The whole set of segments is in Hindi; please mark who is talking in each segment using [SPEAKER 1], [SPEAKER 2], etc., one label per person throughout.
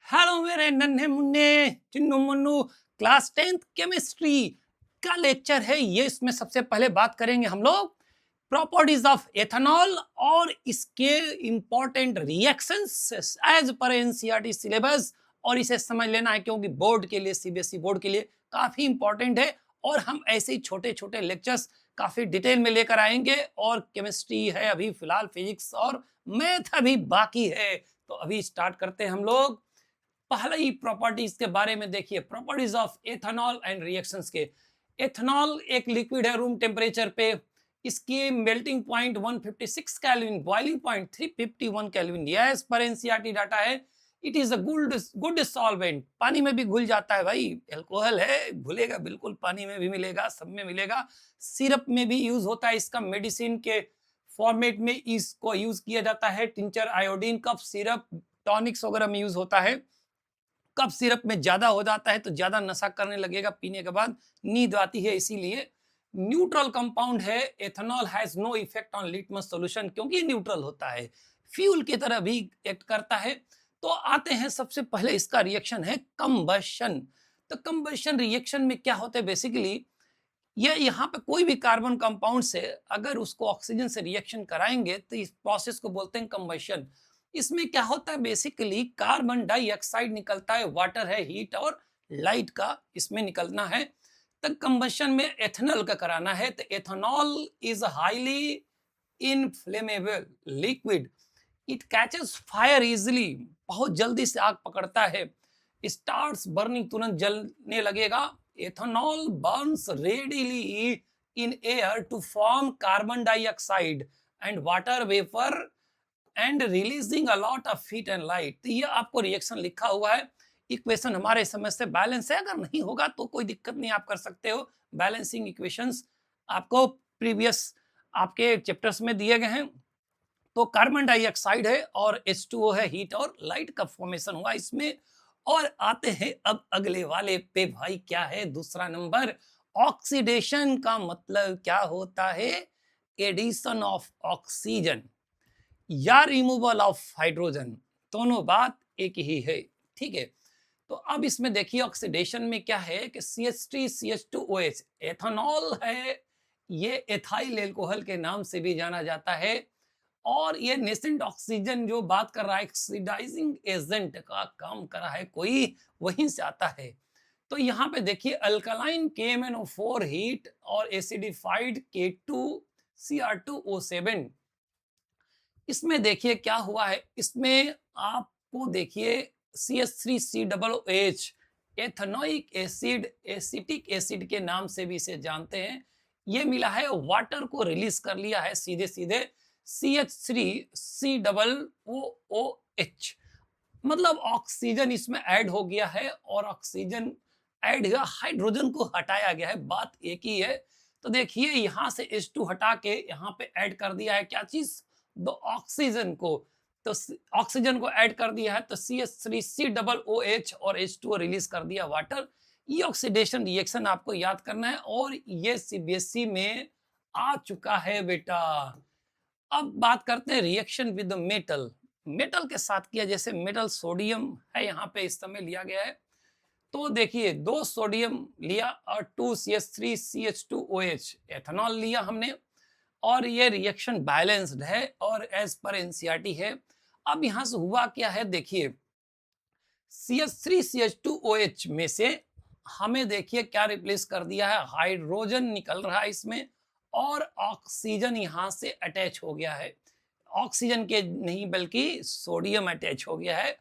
[SPEAKER 1] हेलो मेरे नन्हे मुन्ने Chinnu Munnu. Class 10th chemistry का लेक्चर है ये। इसमें सबसे पहले बात करेंगे हम लोग प्रॉपर्टीज ऑफ एथेनॉल और इसके important reactions as per NCERT syllabus. और इसे समझ लेना है क्योंकि बोर्ड के लिए, सीबीएसई बोर्ड के लिए काफी इंपॉर्टेंट है। और हम ऐसे ही छोटे छोटे लेक्चर्स काफी डिटेल में लेकर आएंगे। और केमिस्ट्री है अभी फिलहाल, फिजिक्स और मैथ अभी बाकी है। तो अभी स्टार्ट करते हैं हम लोग पहले ही प्रॉपर्टीज के बारे में। देखिए properties of ethanol and reactions के। एथेनॉल एक लिक्विड है रूम टेम्परेचर पे। इसकी melting point 156 kelvin, boiling point 351 kelvin. Yes पर एनसीईआरटी डाटा है। It is a good solvent. पानी में भी घुल जाता है भाई, एल्कोहल है, घुलेगा बिल्कुल, पानी में भी मिलेगा, सब में मिलेगा। सिरप में भी यूज होता है इसका, मेडिसिन के फॉर्मेट में इसको यूज किया जाता है। Tincture, iodine, cough syrup, tonics वगैरह में यूज होता है। कफ सिरप में ज्यादा हो जाता है तो ज्यादा नशा करने लगेगा, पीने के बाद नींद आती है, इसीलिए न्यूट्रल कंपाउंड है। Ethanol has no effect on litmus solution क्योंकि न्यूट्रल होता है, फ्यूल की तरह भी एक्ट करता है। तो आते हैं सबसे पहले इसका रिएक्शन है कंबशन। तो कंबशन रिएक्शन में क्या होता है बेसिकली, ये यहाँ पे कोई भी कार्बन कंपाउंड से अगर उसको ऑक्सीजन से रिएक्शन कराएंगे तो इस प्रोसेस को बोलते हैं कंबशन। इसमें क्या होता है बेसिकली, कार्बन डाइऑक्साइड निकलता है, वाटर है, हीट और लाइट का इसमें निकलना है। तो कंबशन में एथेनॉल का कराना है। तो ethanol is highly inflammable liquid. It catches fire easily, बहुत जल्दी से आग पकड़ता है। स्टार्ट्स बर्निंग, तुरंत जलने लगेगा। Ethanol burns readily in air to form carbon dioxide and water vapour and releasing a lot of heat and light. तो ये आपको रिएक्शन लिखा हुआ है। इक्वेशन हमारे समझ से बैलेंस है, अगर नहीं होगा तो कोई दिक्कत नहीं, आप कर सकते हो। बैलेंसिंग इक्वेशंस आपको प्रीवियस आपके चैप्टर्स में दिए गए हैं। तो कार्बन डाइऑक्साइड है और H2O है, हीट और लाइट का फॉर्मेशन हुआ इसमें। और आते हैं अब अगले वाले पे भाई, क्या है दूसरा नंबर। ऑक्सीडेशन का मतलब क्या होता है, एडिशन ऑफ ऑक्सीजन या रिमूवल ऑफ हाइड्रोजन, दोनों बात एक ही है। ठीक है। तो अब इसमें देखिए ऑक्सीडेशन में क्या है कि CH3CH2OH एथेनॉल है। ये एथाइल एल्कोहल के नाम से भी जाना जाता है। और ये नेसेंट ऑक्सीजन जो बात कर रहा है, ऑक्सीडाइजिंग एजेंट का काम कर रहा है कोई, वहीं से आता है। तो यहाँ पे देखिए अल्कलाइन KMnO4 हीट और एसिडिफाइड K2Cr2O7। इसमें देखिए क्या हुआ है, इसमें आपको देखिए CH3COOH ethanoic acid, acetic acid के नाम से भी इसे जानते हैं। ये मिला है, वाटर को रिलीज कर लिया है सीधे सीधे CH3COOH, मतलब ऑक्सीजन इसमें ऐड हो गया है। और ऑक्सीजन ऐड हुआ, हाइड्रोजन को हटाया गया है, बात एक ही है। तो देखिए यहाँ से H2 हटा के यहाँ पे ऐड कर दिया है क्या चीज, दो ऑक्सीजन को। तो ऑक्सीजन को ऐड कर दिया है तो CH3COOH और H2O रिलीज कर दिया वाटर। ये ऑक्सीडेशन रिएक्शन आपको याद करना है और ये सीबीएसई में आ चुका है बेटा। अब बात करते हैं रिएक्शन विद मेटल। मेटल के साथ किया, जैसे मेटल सोडियम है यहाँ पे इस समय लिया गया है। तो देखिए 2 सोडियम लिया और 2CH3CH2OH एथेनॉल लिया हमने। और ये रिएक्शन बैलेंस्ड है और एज पर एनसीईआरटी है। अब यहाँ से हुआ क्या है देखिए, CH3CH2OH में से हमें देखिए क्या रिप्लेस कर दिया है, हाइड्रोजन निकल रहा है इसमें और ऑक्सीजन यहाँ से अटैच हो गया है। ऑक्सीजन के नहीं बल्कि सोडियम अटैच हो गया है।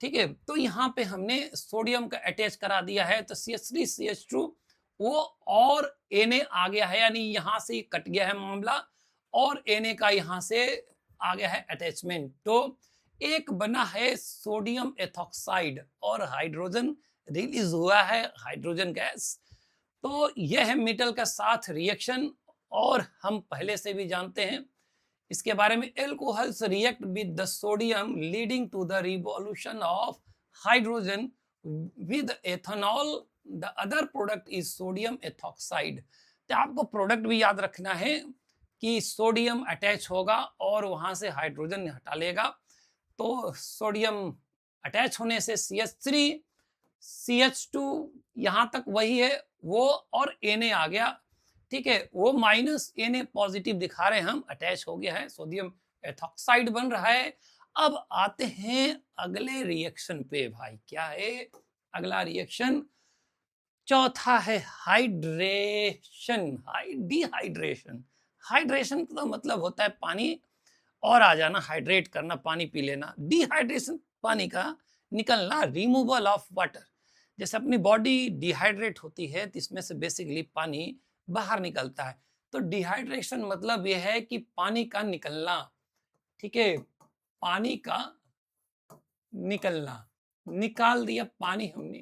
[SPEAKER 1] ठीक है। तो यहाँ पे हमने सोडियम का अटैच करा दिया है तो CH3CH2 वो और Na आ गया है, यानी यहाँ से कट गया है मामला और Na का यहाँ से आ गया है अटैचमेंट। तो एक बना है सोडियम एथॉक्साइड और हाइड्रोजन रिलीज हुआ है, हाइड्रोजन गैस। तो यह है मेटल का साथ रिएक्शन। और हम पहले से भी जानते हैं इसके बारे में, alcohols react with the sodium leading to the revolution of hydrogen with ethanol. The other product is sodium ethoxide. तो आपको प्रोडक्ट भी याद रखना है कि सोडियम अटैच होगा और वहां से हाइड्रोजन हटा लेगा। तो सोडियम अटैच होने से CH3 CH2 यहाँ तक वही है वो, और Na आ गया, ठीक है, वो माइनस Na पॉजिटिव दिखा रहे हैं हम, अटैच हो गया है, सोडियम एथॉक्साइड बन रहा है। अब आते हैं अगले रिएक्शन पे भाई, क्या है अगला रिएक्शन? चौथा है हाइड्रेशन, डिहाइड्रेशन। हाइड्रेशन का तो मतलब होता है पानी और आ जाना, हाइड्रेट करना, पानी पी लेना। डिहाइड्रेशन पानी का निकलना, रिमूवल ऑफ वाटर। जैसे अपनी बॉडी डिहाइड्रेट होती है तो इसमें से बेसिकली पानी बाहर निकलता है, तो डिहाइड्रेशन मतलब यह है कि पानी का निकलना, ठीक है, पानी का निकलना, निकाल दिया पानी हमने,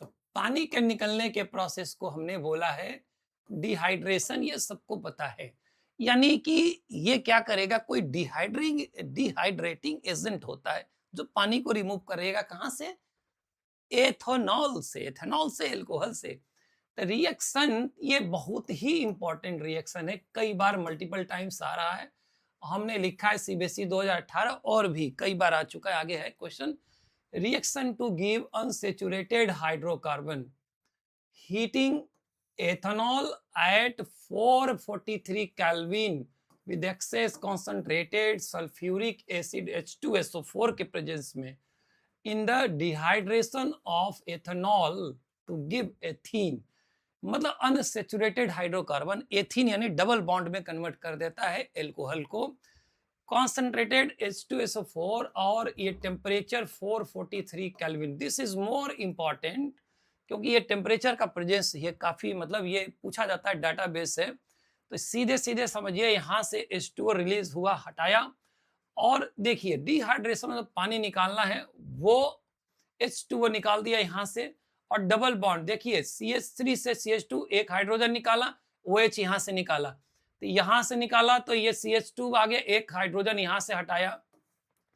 [SPEAKER 1] तो पानी के निकलने के प्रोसेस को हमने बोला है डिहाइड्रेशन, ये सबको पता है। यानी कि ये क्या करेगा, कोई डिहाइड्रेटिंग एजेंट होता है जो पानी को रिमूव करेगा, कहां से? एथेनॉल से, एथेनॉल से, एल्कोहल से। तो रिएक्शन ये बहुत ही इंपॉर्टेंट रिएक्शन है, कई बार मल्टीपल टाइम्स आ रहा है, हमने लिखा है सीबीएसई 2018 और भी कई बार आ चुका है। आगे है question, reaction to give unsaturated hydrocarbon, heating ethanol at 443 Kelvin with excess concentrated sulfuric acid H2SO4 के प्रेजेंस में, in the dehydration of ethanol to give ethene, मतलब अनसेचुरेटेड हाइड्रोकार्बन एथीन यानी डबल बॉन्ड में कन्वर्ट कर देता है एल्कोहल को, कॉन्सेंट्रेटेड H2SO4 और ये temperature 443 kelvin. This is more important क्योंकि ये टेम्परेचर का प्रेजेंस ये काफी, मतलब ये पूछा जाता है, डाटाबेस है, तो सीधे सीधे समझिए यहाँ से H2O रिलीज हुआ, हटाया, और देखिए डिहाइड्रेशन मतलब पानी निकालना है, वो H2O निकाल दिया यहाँ से, और डबल बॉन्ड देखिए CH3 से CH2 एक हाइड्रोजन निकाला, OH यहाँ से निकाला, तो यहां से निकाला तो ये CH2 आ गया, एक हाइड्रोजन यहां से हटाया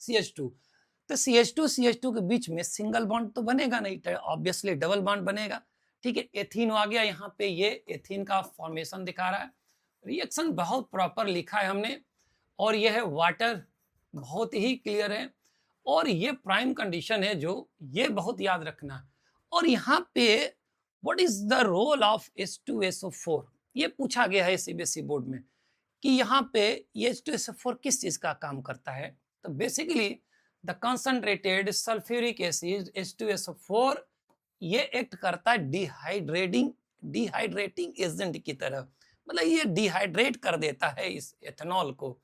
[SPEAKER 1] CH2, तो CH2 के बीच में सिंगल बॉन्ड तो बनेगा नहीं, तो ऑब्वियसली डबल बॉन्ड बनेगा, ठीक है। एथीन आ गया यहाँ पे, ये एथीन का फॉर्मेशन दिखा रहा है। रिएक्शन बहुत प्रॉपर लिखा है हमने, और यह है वाटर, बहुत ही क्लियर है, और ये प्राइम कंडीशन है जो ये बहुत याद रखना। और यहाँ पे what is the role of H2SO4, ये पूछा गया है सीबीएसई बोर्ड में कि यहाँ पे H2SO4 किस चीज का काम करता है, तो basically the concentrated sulphuric acid H2SO4 ये एक्ट करता है डिहाइड्रेटिंग एजेंट की तरह, मतलब ये डिहाइड्रेट कर देता है इस एथेनॉल को,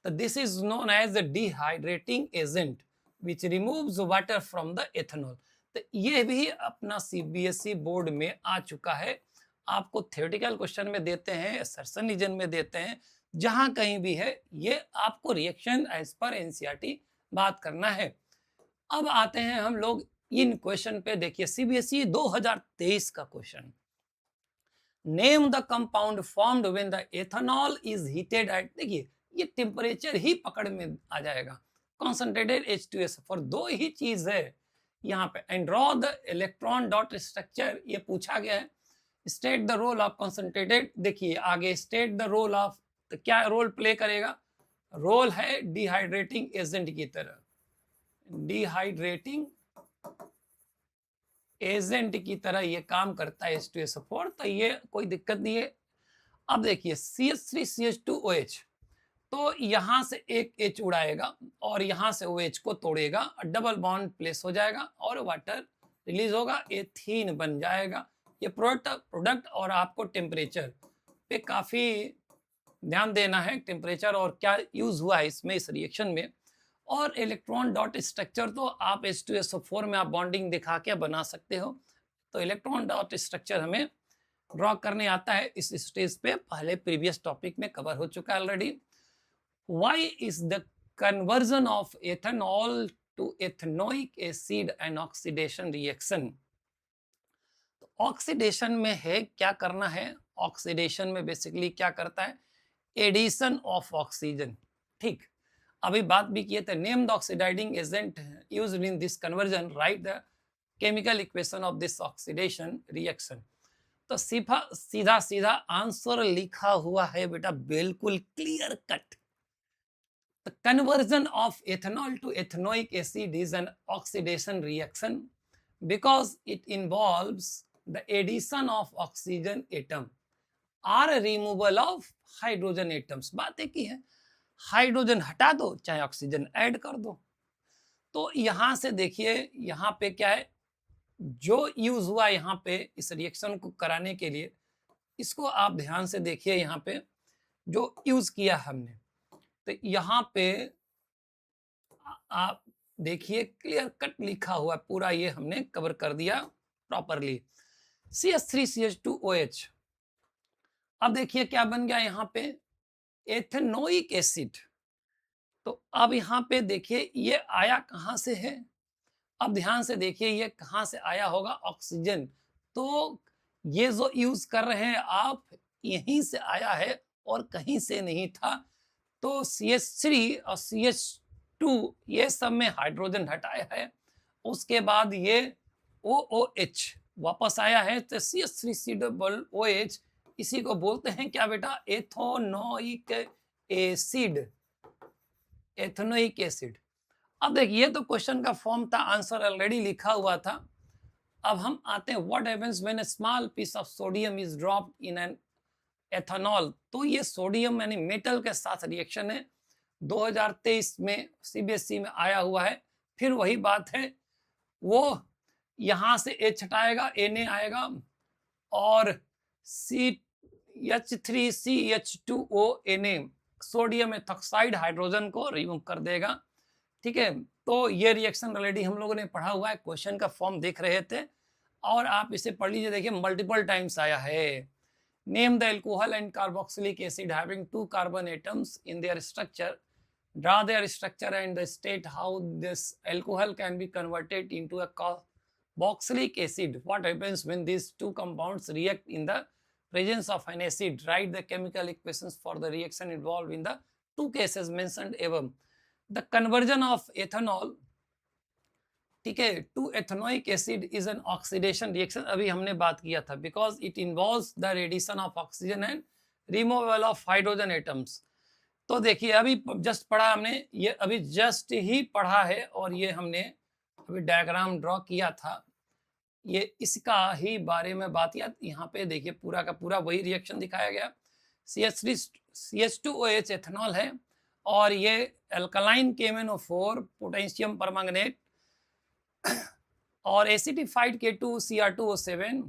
[SPEAKER 1] तो this is known as the dehydrating agent which removes water from the ethanol. तो ये भी अपना सीबीएसई बोर्ड में आ चुका है, आपको थ्योरेटिकल क्वेश्चन में देते हैं, असर्शन रीजन में देते हैं, जहां कहीं भी है, ये आपको रिएक्शन एज पर एनसीईआरटी बात करना है। अब आते हैं हम लोग इन क्वेश्चन पे, देखिए सीबीएसई 2023 का question, name the compound formed when the ethanol is heated at, देखिए ये टेम्परेचर ही पकड़ में आ जाएगा, कॉन्सेंट्रेटेड H2SO4, दो ही चीज है यहाँ पे, and draw the electron dot structure, ये पूछा गया है, state the role of concentrated, देखिए आगे स्टेट द रोल ऑफ, तो क्या रोल प्ले करेगा, रोल है डिहाइड्रेटिंग एजेंट की तरह, डिहाइड्रेटिंग एजेंट की तरह ये काम करता है H2SO4, तो ये कोई दिक्कत नहीं है। अब देखिए CH3 CH2OH, तो यहां से एक H उड़ाएगा और यहां से OH को तोड़ेगा, डबल बॉन्ड प्लेस हो जाएगा और वाटर रिलीज होगा, एथीन बन जाएगा। ये प्रोडक्ट और आपको टेम्परेचर पे काफी ध्यान देना है, टेम्परेचर और क्या यूज हुआ है इसमें, इस रिएक्शन में। और इलेक्ट्रॉन डॉट स्ट्रक्चर तो आप H2SO4 में आप बॉन्डिंग दिखा के बना सकते हो, तो इलेक्ट्रॉन डॉट स्ट्रक्चर हमें ड्रॉ करने आता है इस स्टेज पे, पहले प्रीवियस टॉपिक में कवर हो चुका है already. Why is the conversion of ethanol to ethanoic acid an oxidation reaction, तो ऑक्सीडेशन में है क्या करना है, ऑक्सीडेशन में बेसिकली क्या करता है, एडिशन ऑफ ऑक्सीजन, ठीक। अभी बात भी किए थे, name the oxidising agent used in this conversion, write the chemical equation of this oxidation reaction. तो सीधा सीधा आंसर लिखा हुआ है बेटा, बिल्कुल clear cut, The conversion of ethanol to ethanoic acid is an oxidation reaction because it involves the addition of oxygen atom or removal of hydrogen atoms. बात एक ही है, हाइड्रोजन हटा दो चाहे ऑक्सीजन ऐड कर दो। तो यहां से देखिए यहाँ पे क्या है, जो यूज हुआ यहाँ पे इस रिएक्शन को कराने के लिए, इसको आप ध्यान से देखिए। यहाँ पे जो यूज किया हमने, तो यहाँ पे आप देखिए क्लियर कट लिखा हुआ है पूरा, ये हमने कवर कर दिया प्रॉपरली। CH3CH2OH। अब देखिए क्या बन गया यहाँ पे, एथेनोइक एसिड। तो अब यहाँ पे देखिए ये आया कहाँ से है, अब ध्यान से देखिए ये कहाँ से आया होगा, ऑक्सीजन। तो ये जो यूज कर रहे हैं आप, यहीं से आया है और कहीं से नहीं था। तो CH3 और CH2 ये सब में हाइड्रोजन हटाया है, उसके बाद ये OOH वापस आया है। तो CH3COOH, इसी को बोलते हैं क्या बेटा, एथेनोइक एसिड। Ethanoic acid. अब देखिए तो क्वेश्चन का फॉर्म था, आंसर ऑलरेडी लिखा हुआ था। अब हम आते हैं, what happens when a small piece of sodium is dropped in an ethanol. तो ये सोडियम यानी मेटल के साथ रिएक्शन है, 2023 में CBSE में आया हुआ है। फिर वही बात है, वो यहां से H हटाएगा, Na आएगा और CH3CH2O Na sodium ethoxide hydrogen को रिमूव कर देगा। ठीक है, तो ये रिएक्शन ऑलरेडी हम लोगों ने पढ़ा हुआ है, क्वेश्चन का फॉर्म देख रहे थे और आप इसे पढ़ लीजिए। देखिए मल्टीपल टाइम्स आया है। Name the alcohol and carboxylic acid having 2 carbon atoms in their structure, draw there structure and the state how this alcohol can be converted into a carboxylic acid. What happens when these two compounds react in the presence of an acid? Write the chemical equations for the reaction involved in the two cases mentioned above. The conversion of ethanol, ठीक है, to ethanoic acid is an oxidation reaction, अभी हमने बात किया था, because it involves the radiation of oxygen and removal of hydrogen atoms. तो देखिए अभी जस्ट पढ़ा हमने, ये अभी जस्ट ही पढ़ा है और ये हमने अभी डायग्राम ड्रॉ किया था, ये इसका ही बारे में बात किया। यहाँ पे देखिए पूरा का पूरा वही रिएक्शन दिखाया गया। CH2OH एथेनॉल है और ये अल्कलाइन KMnO4 पोटेशियम परमैंगनेट और एसिडिफाइड K2Cr2O7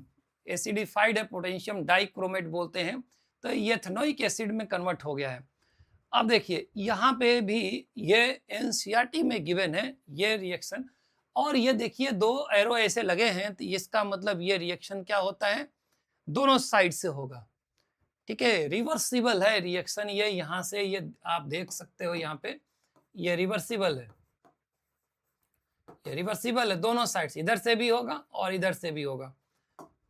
[SPEAKER 1] एसिडिफाइड है, पोटेशियम डाइक्रोमेट बोलते हैं। तो ये एथेनोइक एसिड में कन्वर्ट हो गया है। अब देखिए यहाँ पे भी ये NCERT में गिवन है ये रिएक्शन, और ये देखिए 2 एरो ऐसे लगे हैं, तो इसका मतलब ये रिएक्शन क्या होता है, दोनों साइड से होगा। ठीक है, रिवर्सिबल है रिएक्शन ये, यहाँ से ये आप देख सकते हो, यहाँ पे ये रिवर्सिबल है, ये रिवर्सिबल है, दोनों साइड, इधर से भी होगा और इधर से भी होगा।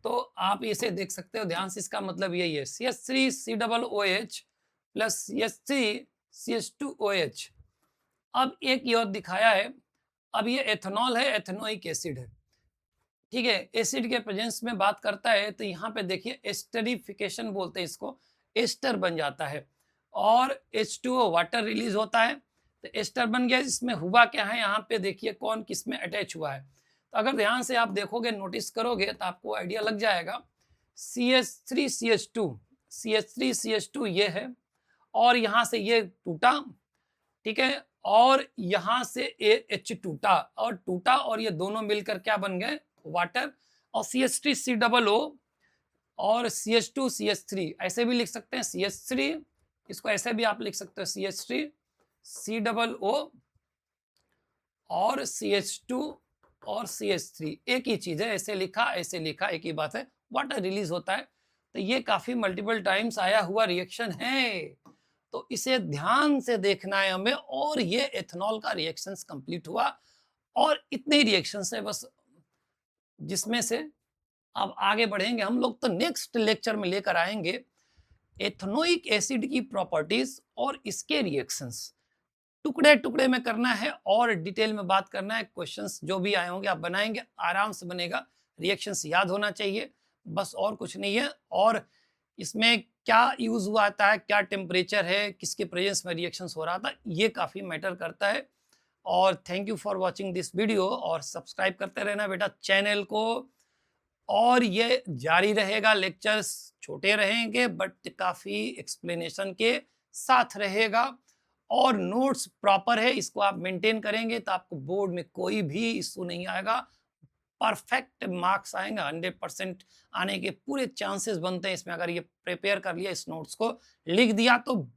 [SPEAKER 1] तो आप इसे देख सकते हो ध्यान से, इसका मतलब यही है CH3COOH प्लस CH3CH2OH। अब एक ये और दिखाया है, अब ये एथेनॉल है, एथेनोइक एसिड है। ठीक है, एसिड के प्रेजेंस में बात करता है, तो यहाँ पे देखिए एस्टरिफिकेशन बोलते हैं इसको, एस्टर बन जाता है और H2O वाटर रिलीज होता है, तो एस्टर बन गया। इसमें हुआ क्या है, यहाँ पे देखिए कौन किस में अटैच हुआ है। तो अगर ध्यान से आप देखोगे, नोटिस करोगे, तो आपको आइडिया लग जाएगा। CH3CH2 ये है और यहाँ से ये टूटा, ठीक है, और यहाँ से H टूटा और ये दोनों मिलकर क्या बन गए, वाटर। और CH3COO और CH2CH3 ऐसे भी लिख सकते हैं, CH3, इसको ऐसे भी आप लिख सकते हो CH3COO और CH2 और CH3, एक ही चीज है, ऐसे लिखा एक ही बात है, वाटर रिलीज होता है। तो ये काफी मल्टीपल टाइम्स आया हुआ रिएक्शन है, तो इसे ध्यान से देखना है हमें। और ये एथेनॉल का रिएक्शंस कंप्लीट हुआ और इतने ही रिएक्शंस है बस, जिसमें से अब आगे बढ़ेंगे हम लोग, तो नेक्स्ट लेक्चर में लेकर आएंगे एथेनोइक एसिड की प्रॉपर्टीज और इसके रिएक्शंस। टुकड़े टुकड़े में करना है और डिटेल में बात करना है। क्वेश्चंस जो भी आए होंगे आप बनाएंगे, आराम से बनेगा, रिएक्शंस याद होना चाहिए, बस और कुछ नहीं है। और इसमें क्या यूज हुआ था, क्या टेम्परेचर है, किसके प्रेजेंस में रिएक्शंस हो रहा था, ये काफ़ी मैटर करता है। और thank you for watching this video, और सब्सक्राइब करते रहना बेटा चैनल को। और ये जारी रहेगा, लेक्चर्स छोटे रहेंगे बट काफ़ी एक्सप्लेनेशन के साथ रहेगा, और नोट्स प्रॉपर है, इसको आप मेंटेन करेंगे तो आपको बोर्ड में कोई भी इशू नहीं आएगा, परफेक्ट मार्क्स आएंगे, 100% आने के पूरे चांसेस बनते हैं इसमें। अगर ये प्रिपेयर कर लिया, इस नोट्स को लिख दिया, तो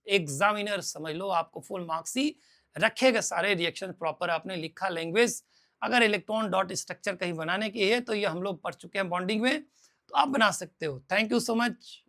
[SPEAKER 1] एग्जामिनर समझ लो आपको फुल मार्क्स ही रखेगा। सारे रिएक्शन प्रॉपर आपने लिखा, लैंग्वेज अगर इलेक्ट्रॉन डॉट स्ट्रक्चर कहीं बनाने की है तो ये हम लोग पढ़ चुके हैं बॉन्डिंग में, तो आप बना सकते हो। Thank you so much.